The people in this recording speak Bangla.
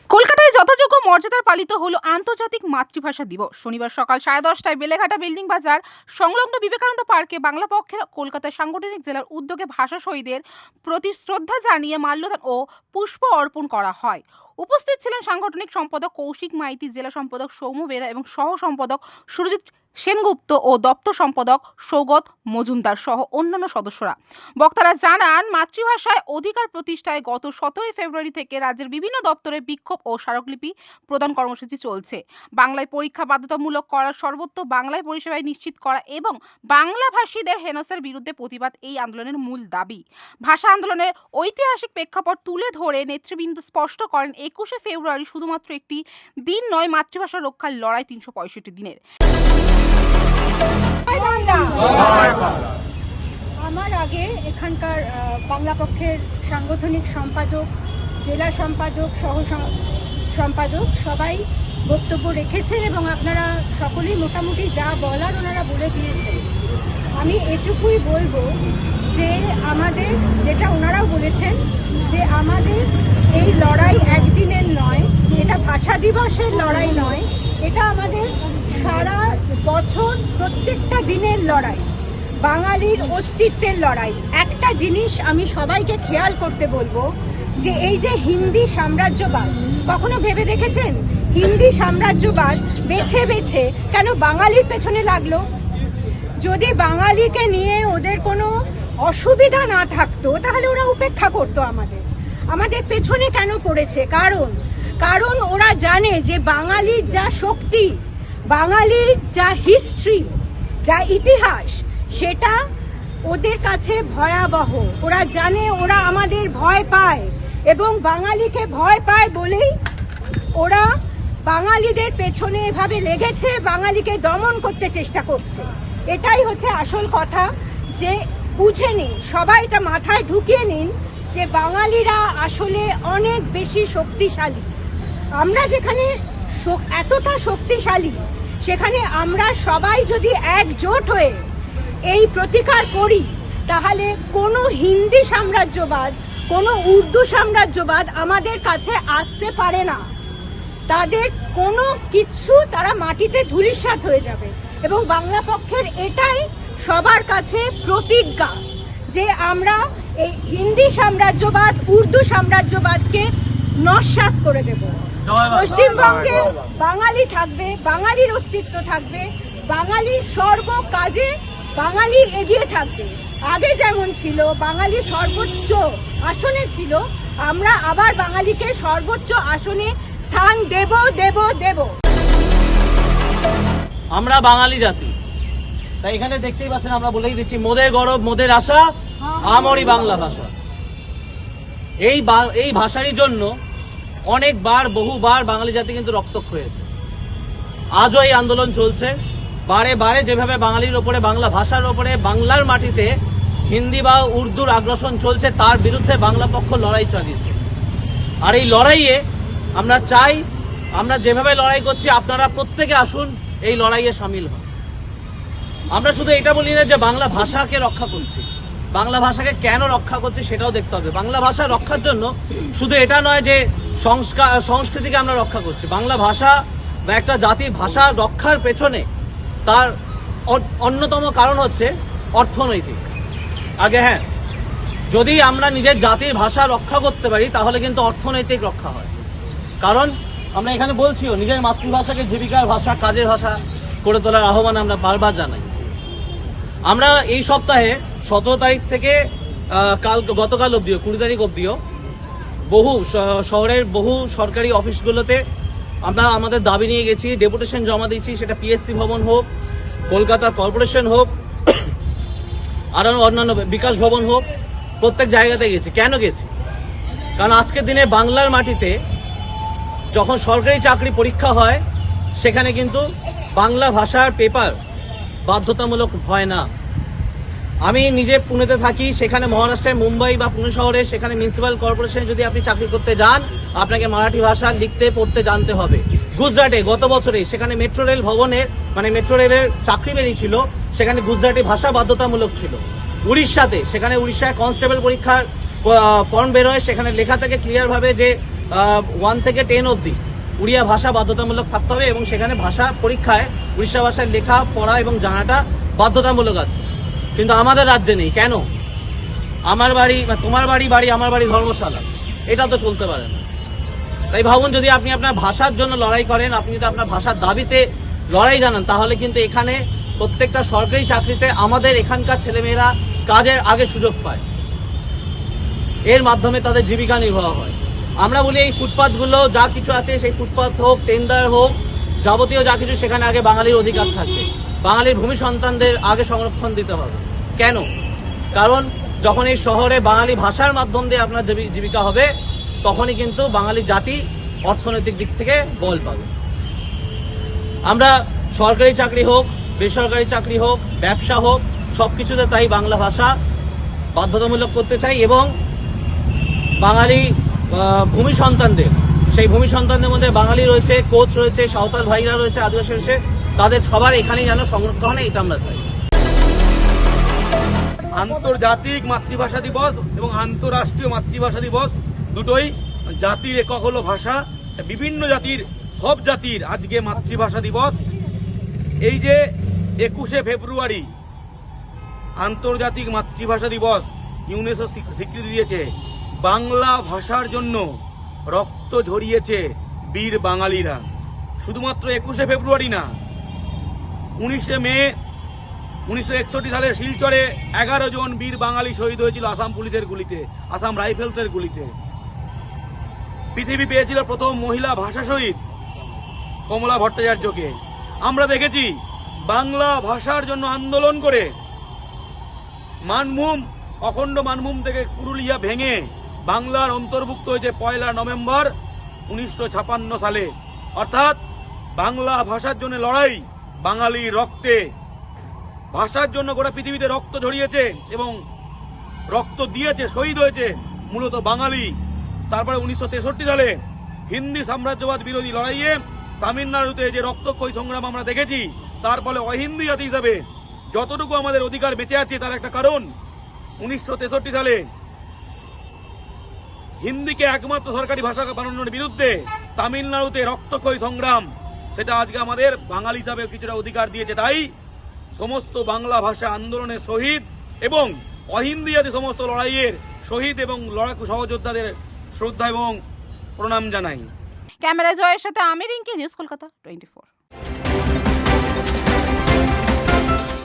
কলকাতায় যথাযোগ্য মর্যাদায় পালিত হলো আন্তর্জাতিক মাতৃভাষা দিবস। শনিবার সকাল 10:30টায় বেলেঘাটা বিল্ডিং বাজার সংলগ্ন বিবেকানন্দ পার্কে বাংলা পক্ষের কলকাতা সাংগঠনিক জেলার উদ্যোগে ভাষা শহীদদের প্রতি শ্রদ্ধা জানিয়ে মাল্যদান ও পুষ্প অর্পণ করা হয়। উপস্থিত ছিলেন সাংগঠনিক সম্পাদক কৌশিক মাইতি, জেলা সম্পাদক সৌম্য বেরা এবং সহ সম্পাদক সুরজিৎ সেনগুপ্ত ও দপ্তর সম্পাদক সৌগত মজুমদার সহ অন্যান্য সদস্যরা। বক্তারা জানান, মাতৃভাষায় অধিকার প্রতিষ্ঠায় গত 17 ফেব্রুয়ারি থেকে রাজ্যের বিভিন্ন দপ্তরে বিক্ষোভ ও স্মারকলিপি প্রদান কর্মসূচি চলছে। বাংলায় পরীক্ষা বাধ্যতামূলক করা, সর্বত্র বাংলায় পরিষেবায় নিশ্চিত করা এবং বাংলাভাষীদের হেনস্থার বিরুদ্ধে প্রতিবাদ এই আন্দোলনের মূল দাবি। ভাষা আন্দোলনের ঐতিহাসিক প্রেক্ষাপট তুলে ধরে নেতৃবৃন্দ স্পষ্ট করেন, 21 ফেব্রুয়ারি শুধুমাত্র একটি দিন নয়, মাতৃভাষা রক্ষার লড়াই 365 দিনের। আমার আগে এখানকার বাংলা পক্ষের সাংগঠনিক সম্পাদক, জেলা সম্পাদক, সহ সম্পাদক সবাই বক্তব্য রেখেছেন এবং আপনারা সকলেই মোটামুটি যা বলার ওনারা বলে দিয়েছেন। আমি এটুকুই বলবো যে আমাদের, যেটা ওনারাও বলেছেন, যে আমাদের এই লড়াই একদিনের নয়, এটা ভাষা দিবসের লড়াই নয়, এটা আমাদের সারা বছর প্রত্যেকটা দিনের লড়াই, বাঙালির অস্তিত্বের লড়াই। একটা জিনিস আমি সবাইকে খেয়াল করতে বলবো, যে এই যে হিন্দি সাম্রাজ্যবাদ, কখনো ভেবে দেখেছেন হিন্দি সাম্রাজ্যবাদ বেছে বেছে কেন বাঙালির পেছনে লাগলো? যদি বাঙালিকে নিয়ে ওদের কোনো অসুবিধা না থাকতো তাহলে ওরা উপেক্ষা করতো আমাদের পেছনে কেন পড়েছে? কারণ ওরা জানে যে বাঙালির যা শক্তি, বাঙালির যা হিস্ট্রি, যা ইতিহাস, সেটা ওদের কাছে ভয়াবহ। ওরা জানে ওরা আমাদের ভয় পায় এবং বাঙালিকে ভয় পায় বলেই ওরা বাঙালিদের পেছনে এভাবে লেগেছে, বাঙালিকে দমন করতে চেষ্টা করছে। এটাই হচ্ছে আসল কথা, যে বুঝে নিন, সবাই এটা মাথায় ঢুকিয়ে নিন যে বাঙালিরা আসলে অনেক বেশি শক্তিশালী। আমরা যেখানে এতটা শক্তিশালী, সেখানে আমরা সবাই যদি একজোট হয়ে এই প্রতিকার করি, তাহলে কোনো হিন্দি সাম্রাজ্যবাদ, কোনো উর্দু সাম্রাজ্যবাদ আমাদের কাছে আসতে পারে না। তাদের কোনো কিছু, তারা মাটিতে ধূলিসাৎ হয়ে যাবে। এবং বাংলা পক্ষের এটাই সবার কাছে প্রতিজ্ঞা, যে আমরা এই হিন্দি সাম্রাজ্যবাদ, উর্দু সাম্রাজ্যবাদকে নস্যাৎ করে দেব। পশ্চিমবঙ্গে বাঙালি থাকবে, বাঙালির অস্তিত্ব থাকবে, বাঙালির সর্ব কাজে বাঙালির এগিয়ে থাকবে। আগে যেমন ছিল বাঙালি সর্বোচ্চ আসনে ছিল, আমরা আবার বাঙালিকে সর্বোচ্চ আসনে স্থান দেব দেব দেব। আমরা বাঙালি জাতি, তাই এখানে দেখতেই পাচ্ছেন, আমরা বলেই দিচ্ছি, মোদের গৌরব মোদের আশা, আমরি বাংলা ভাষা। এই ভাষারই জন্য অনেকবার, বহুবার বাঙালি জাতি কিন্তু রক্তক্ষয়ী হয়েছে। আজও এই আন্দোলন চলছে। বারে বারে যেভাবে বাঙালির ওপরে, বাংলা ভাষার ওপরে, বাংলার মাটিতে হিন্দি বা উর্দুর আগ্রাসন চলছে, তার বিরুদ্ধে বাংলা পক্ষ লড়াই চালিয়েছে। আর এই লড়াইয়ে আমরা চাই, আমরা যেভাবে লড়াই করছি, আপনারা প্রত্যেকে আসুন, এই লড়াইয়ে সামিল হন। আমরা শুধু এটা বলি না যে বাংলা ভাষাকে রক্ষা করছি, বাংলা ভাষাকে কেন রক্ষা করছি সেটাও দেখতে হবে। বাংলা ভাষা রক্ষার জন্য শুধু এটা নয় যে সংস্কৃতিকে আমরা রক্ষা করছি। বাংলা ভাষা বা একটা জাতির ভাষা রক্ষার পেছনে তার অন্যতম কারণ হচ্ছে অর্থনৈতিক। আগে হ্যাঁ, যদি আমরা নিজের জাতির ভাষা রক্ষা করতে পারি, তাহলে কিন্তু অর্থনৈতিক রক্ষা হয়। কারণ আমরা এখানে বলছিও, নিজের মাতৃভাষাকে জীবিকার ভাষা, কাজের ভাষা করে তোলার আহ্বান আমরা বারবার জানাই। আমরা এই সপ্তাহে 17 তারিখ থেকে গতকাল অবধিও, 20 তারিখ অবধিও বহু শহরের বহু সরকারি অফিসগুলোতে আমরা আমাদের দাবি নিয়ে গেছি, ডেপুটেশন জমা দিয়েছি। সেটা পিএসসি ভবন হোক, কলকাতা কর্পোরেশন হোক, আর অন্যান্য বিকাশ ভবন হোক, প্রত্যেক জায়গাতে গেছি। কেন গেছি? কারণ আজকের দিনে বাংলার মাটিতে যখন সরকারি চাকরি পরীক্ষা হয়, সেখানে কিন্তু বাংলা ভাষার পেপার বাধ্যতামূলক হয় না। আমি নিজে পুনেতে থাকি, সেখানে মহারাষ্ট্রের মুম্বাই বা পুনে শহরে, সেখানে মিউনিসিপ্যাল কর্পোরেশনে যদি আপনি চাকরি করতে যান, আপনাকে মারাঠি ভাষা লিখতে পড়তে জানতে হবে। গুজরাটে গত বছরে সেখানে মেট্রো রেল ভবনের, মানে মেট্রো রেলের চাকরি বেরিয়েছিল, সেখানে গুজরাটি ভাষা বাধ্যতামূলক ছিল। উড়িষ্যাতে, সেখানে উড়িষ্যায় কনস্টেবল পরীক্ষার ফর্ম বেরোয়, সেখানে লেখা থাকে ক্লিয়ার ভাবে যে 1 থেকে 10 অবধি উড়িয়া ভাষা বাধ্যতামূলক থাকতে হবে এবং সেখানে ভাষা পরীক্ষায় উড়িষ্যা ভাষায় লেখা পড়া এবং জানাটা বাধ্যতামূলক আছে। কিন্তু আমাদের রাজ্যে নেই। কেন? আমার বাড়ি বা তোমার বাড়ি আমার বাড়ি ধর্মশালা, এটা তো চলতে পারে না। তাই ভাবুন, যদি আপনি আপনার ভাষার জন্য লড়াই করেন, আপনি যদি আপনার ভাষার দাবিতে লড়াই জানান, তাহলে কিন্তু এখানে প্রত্যেকটা সরকারি চাকরিতে আমাদের এখানকার ছেলেমেয়েরা কাজের আগে সুযোগ পায়, এর মাধ্যমে তাদের জীবিকা নির্বাহ হয়। আমরা বলি এই ফুটপাথগুলো যা কিছু আছে, সেই ফুটপাথ হোক, টেন্ডার হোক, যাবতীয় যা কিছু, সেখানে আগে বাঙালির অধিকার থাকবে, বাঙালির ভূমি সন্তানদের আগে সংরক্ষণ দিতে হবে। কেন? কারণ যখন এই শহরে বাঙালি ভাষার মাধ্যম দিয়ে আপনার জীবিকা হবে, তখনই কিন্তু বাঙালি জাতি অর্থনৈতিক দিক থেকে বল পাবে। আমরা সরকারি চাকরি হোক, বেসরকারি চাকরি হোক, ব্যবসা হোক, সবকিছুতে তাই বাংলা ভাষা বাধ্যতামূলক করতে চাই এবং বাঙালি ভূমি সন্তানদের, সেই ভূমি সন্তানদের মধ্যে বাঙালি রয়েছে, কোচ রয়েছে, সাঁওতাল ভাইরা রয়েছে, আদিবাসী রয়েছে, তাদের সবার এখানেই যেন সংরক্ষণ হয়, এটা আমরা চাই। আন্তর্জাতিক মাতৃভাষা দিবস এবং আন্তঃরাষ্ট্রীয় মাতৃভাষা দিবস দুটোই জাতির একক হলো ভাষা। বিভিন্ন জাতির, সব জাতির আজকে মাতৃভাষা দিবস। এই যে 21শে ফেব্রুয়ারি আন্তর্জাতিক মাতৃভাষা দিবস ইউনেস্কো স্বীকৃতি দিয়েছে। বাংলা ভাষার জন্য রক্ত ঝরিয়েছে বীর বাঙালিরা। শুধুমাত্র 21শে ফেব্রুয়ারি না, 19শে মে 1961 সালে শিলচরে 11 জন বীর বাঙালি শহীদ হয়েছিল আসাম পুলিশের গুলিতে, আসাম রাইফেলসের গুলিতে। পৃথিবী পেয়েছিল প্রথম মহিলা ভাষা শহীদ কমলা ভট্টাচার্যকে। আমরা দেখেছি বাংলা ভাষার জন্য আন্দোলন করে মানভূম, অখণ্ড মানভূম থেকে পুরুলিয়া ভেঙে বাংলার অন্তর্ভুক্ত হয়েছে 1 নভেম্বর 1956 সালে। অর্থাৎ বাংলা ভাষার জন্য লড়াই বাঙালি রক্তে। ভাষার জন্য গোটা পৃথিবীতে রক্ত ঝরিয়েছে এবং রক্ত দিয়েছে, শহীদ হয়েছে মূলত বাঙালি। তারপরে 1963 সালে হিন্দি সাম্রাজ্যবাদ বিরোধী লড়াইয়ে তামিলনাড়ুতে যে রক্তক্ষয়ী সংগ্রাম আমরা দেখেছি, তার ফলে অহিন্দি জাতি হিসাবে যতটুকু আমাদের অধিকার বেঁচে আছে তার একটা কারণ 1963 সালে হিন্দিকে একমাত্র সরকারি ভাষা বানানোর বিরুদ্ধে তামিলনাড়ুতে রক্তক্ষয়ী সংগ্রাম, সেটা আজকে আমাদের বাঙালি হিসাবে কিছুটা অধিকার দিয়েছে। তাই সমস্ত বাংলা ভাষা আন্দোলনের শহীদ এবং অহিন্দি জাতি সমস্ত লড়াইয়ের শহীদ এবং লড়াকু সহযোদ্ধাদের শ্রদ্ধা এবং প্রণাম জানাই। ক্যামেরা জয়ের সাথে আমি রিঙ্কি, নিউজ কলকাতা 24।